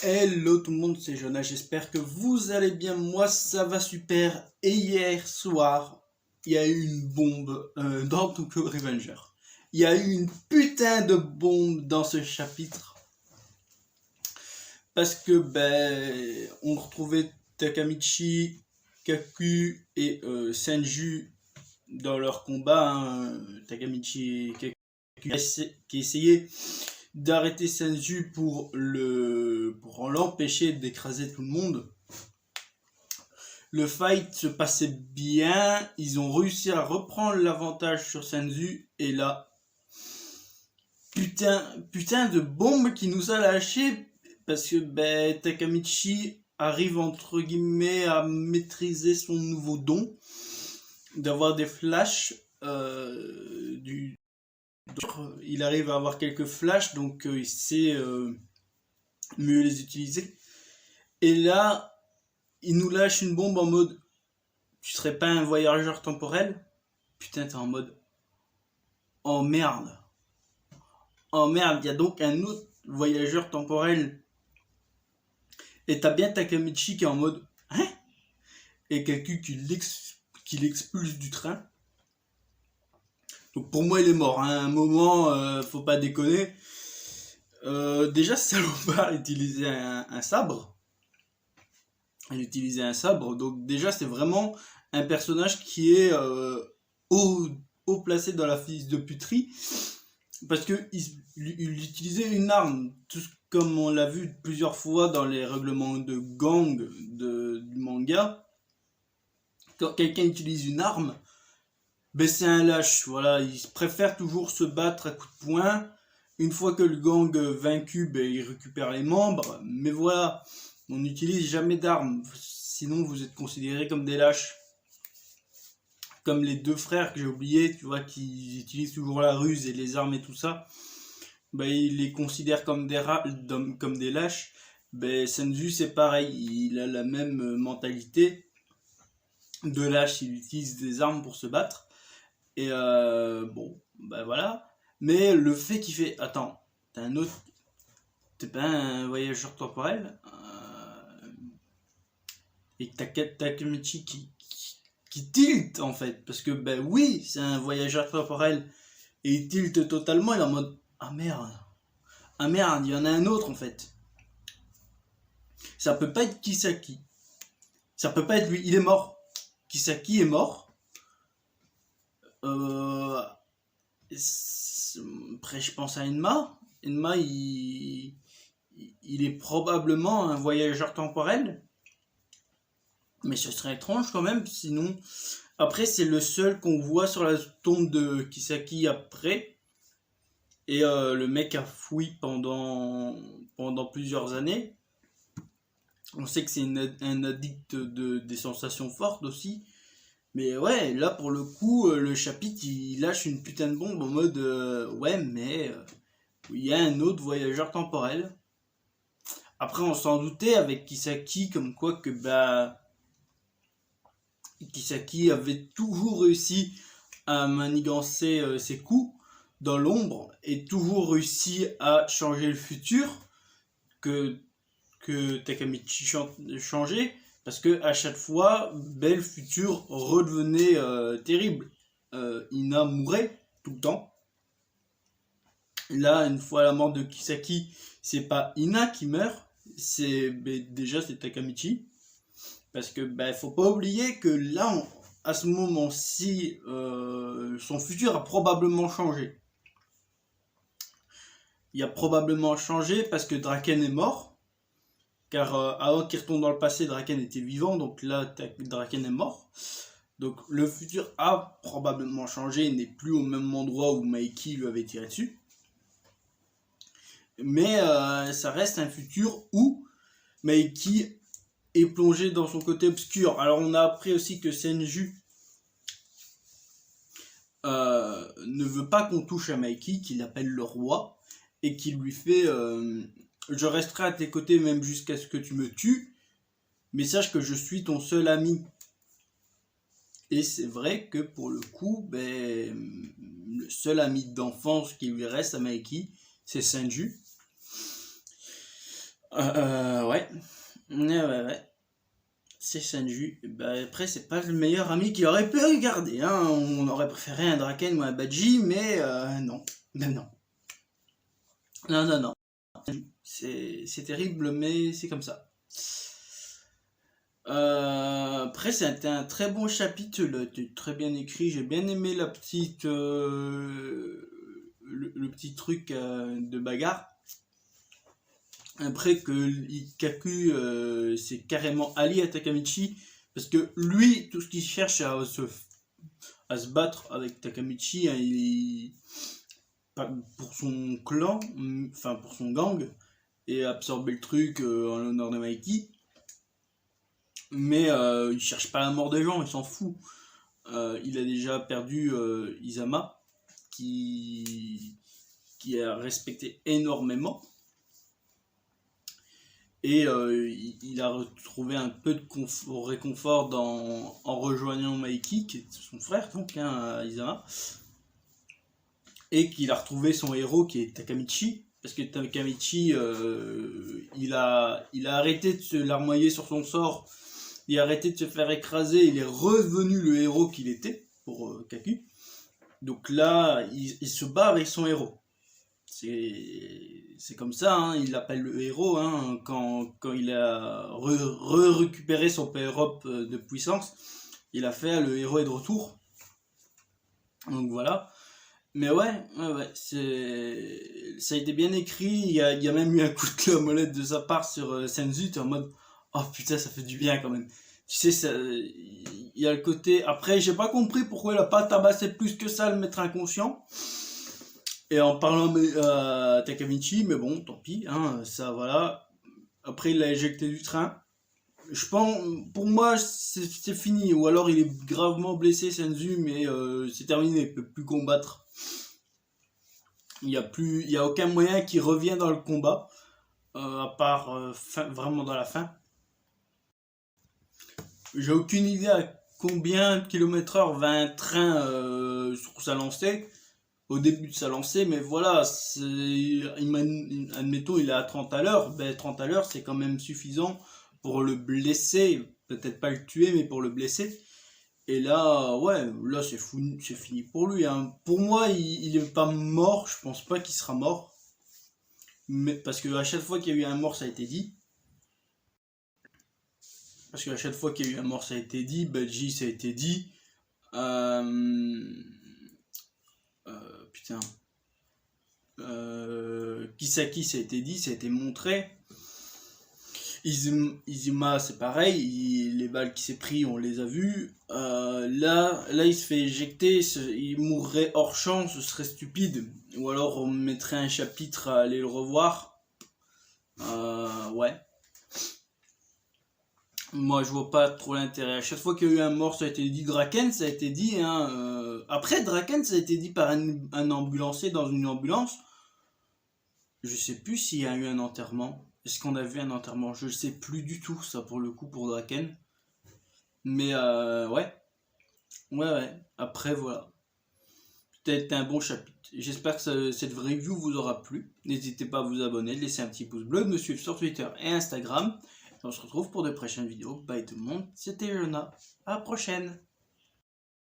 Hello tout le monde, c'est Jonas, j'espère que vous allez bien, moi ça va super. Et hier soir, il y a eu une bombe dans Tokyo Revenger. Il y a eu une putain de bombe dans ce chapitre. Parce que on retrouvait Takamichi, Kaku et Senju dans leur combat. Takamichi et Kaku qui essayaient d'arrêter Senju pour l'empêcher d'écraser tout le monde. Le fight se passait bien, ils ont réussi à reprendre l'avantage sur Senju et là, putain de bombe qui nous a lâché parce que Takamichi arrive entre guillemets à maîtriser son nouveau don d'avoir des flashs il arrive à avoir quelques flashs, donc il sait mieux les utiliser. Et là, il nous lâche une bombe en mode tu serais pas un voyageur temporel? Putain, t'es en mode oh merde. Oh merde, il y a donc un autre voyageur temporel. Et t'as bien Takamichi qui est en mode hein? Et quelqu'un qui l'expulse du train. Donc pour moi, il est mort. À un moment, faut pas déconner. Déjà, Salopard utilisait un sabre. Il utilisait un sabre. Donc déjà, c'est vraiment un personnage qui est haut placé dans la fiche de puterie. Parce que il utilisait une arme. Tout comme on l'a vu plusieurs fois dans les règlements de gang du manga. Quand quelqu'un utilise une arme, c'est un lâche. Voilà, il préfère toujours se battre à coups de poing. Une fois que le gang vaincu, il récupère les membres. Mais voilà, on n'utilise jamais d'armes. Sinon, vous êtes considérés comme des lâches. Comme les deux frères que j'ai oubliés, tu vois, qui utilisent toujours la ruse et les armes et tout ça. Ils les considèrent comme des lâches. Senju, c'est pareil. Il a la même mentalité de lâche. Il utilise des armes pour se battre. Et voilà. Mais le fait qu'il fait, attends, t'es pas un voyageur temporel et que t'as Takamichi qui tilt en fait, parce que oui, c'est un voyageur temporel et il tilt totalement, il est en mode ah merde, il y en a un autre en fait. Ça peut pas être Kisaki, ça peut pas être lui, il est mort. Kisaki est mort. Après, je pense à Enma. Enma, il est probablement un voyageur temporel. Mais ce serait étrange quand même, sinon. Après, c'est le seul qu'on voit sur la tombe de Kisaki après. Et le mec a fouillé pendant plusieurs années. On sait que c'est un addict des sensations fortes aussi. Mais ouais, là pour le coup, le chapitre il lâche une putain de bombe en mode ouais, mais il y a un autre voyageur temporel. Après, on s'en doutait avec Kisaki, comme quoi que Kisaki avait toujours réussi à manigancer ses coups dans l'ombre et toujours réussi à changer le futur que Takamichi changeait. Parce que à chaque fois, le futur redevenait terrible. Ina mourait tout le temps. Là, une fois la mort de Kisaki, c'est pas Ina qui meurt, c'est déjà c'est Takamichi. Parce que faut pas oublier que là, à ce moment-ci, son futur a probablement changé. Il a probablement changé parce que Draken est mort. Car avant qu'il retourne dans le passé, Draken était vivant, donc là, Draken est mort. Donc le futur a probablement changé, il n'est plus au même endroit où Mikey lui avait tiré dessus. Mais ça reste un futur où Mikey est plongé dans son côté obscur. Alors on a appris aussi que Senju ne veut pas qu'on touche à Mikey, qu'il appelle le roi, et qu'il lui fait je resterai à tes côtés même jusqu'à ce que tu me tues, mais sache que je suis ton seul ami. Et c'est vrai que pour le coup, le seul ami d'enfance qui lui reste à Mikey, c'est Senju. Ouais. C'est Senju. Bah, après, c'est pas le meilleur ami qu'il aurait pu regarder. Hein. On aurait préféré un Draken ou un Badji, mais non. Ben non. Non. C'est terrible, mais c'est comme ça. Après, c'était un très bon chapitre, là, très bien écrit. J'ai bien aimé la petite, le petit truc de bagarre. Après que Kaku c'est carrément allié à Takamichi, parce que lui, tout ce qu'il cherche à se battre avec Takamichi, hein, pour son clan, enfin pour son gang, et absorber le truc en l'honneur de Mikey. Mais il cherche pas la mort des gens, il s'en fout. Il a déjà perdu Izama, qui a respecté énormément. Et il a retrouvé un peu de réconfort en rejoignant Mikey, qui est son frère, donc, hein, Izama. Et qu'il a retrouvé son héros, qui est Takamichi. Parce que Takamichi, il a arrêté de se larmoyer sur son sort. Il a arrêté de se faire écraser. Il est revenu le héros qu'il était, pour Kaku. Donc là, il se bat avec son héros. C'est comme ça, hein, il l'appelle le héros, hein, quand il a récupéré son power-up de puissance, il a fait le héros est de retour. Donc voilà. Mais ouais, ça a été bien écrit, il y a même eu un coup de clé à molette de sa part sur Senzu, t'es en mode, oh putain, ça fait du bien quand même. Tu sais, il y a le côté, après, j'ai pas compris pourquoi il a pas tabassé plus que ça le maître inconscient. Et en parlant Takamichi, mais bon, tant pis, hein, ça voilà. Après, il l'a éjecté du train. Je pense, pour moi, c'est fini. Ou alors, il est gravement blessé, Senzu, mais c'est terminé, il peut plus combattre. Il y a aucun moyen qu'il revienne dans le combat, à part vraiment dans la fin. J'ai aucune idée à combien de km/h va un train sur sa lancée. Au début de sa lancée, mais voilà, admettons il est à 30 à l'heure, ben 30 à l'heure c'est quand même suffisant pour le blesser, peut-être pas le tuer, mais pour le blesser. Et là, ouais, là c'est fini pour lui. Hein. Pour moi, il est pas mort, je pense pas qu'il sera mort. Mais, parce que à chaque fois qu'il y a eu un mort, ça a été dit. Parce qu'à chaque fois qu'il y a eu un mort, ça a été dit. Badji, ça a été dit. Putain. Kisaki, ça a été dit, ça a été montré. Izuma, c'est pareil, les balles qu'il s'est pris, on les a vues. Là, il se fait éjecter, il mourrait hors champ, ce serait stupide. Ou alors on mettrait un chapitre à aller le revoir. Ouais. Moi, je vois pas trop l'intérêt. À chaque fois qu'il y a eu un mort, ça a été dit. Draken, ça a été dit. Hein, Après, Draken, ça a été dit par un ambulancier dans une ambulance. Je sais plus s'il y a eu un enterrement. Est-ce qu'on a vu un enterrement? Je sais plus du tout, ça, pour le coup, pour Draken. Mais, ouais. Après, voilà. Peut-être un bon chapitre. J'espère que cette review vous aura plu. N'hésitez pas à vous abonner, de laisser un petit pouce bleu, de me suivre sur Twitter et Instagram. Et on se retrouve pour de prochaines vidéos. Bye tout le monde, c'était Jonah. À la prochaine.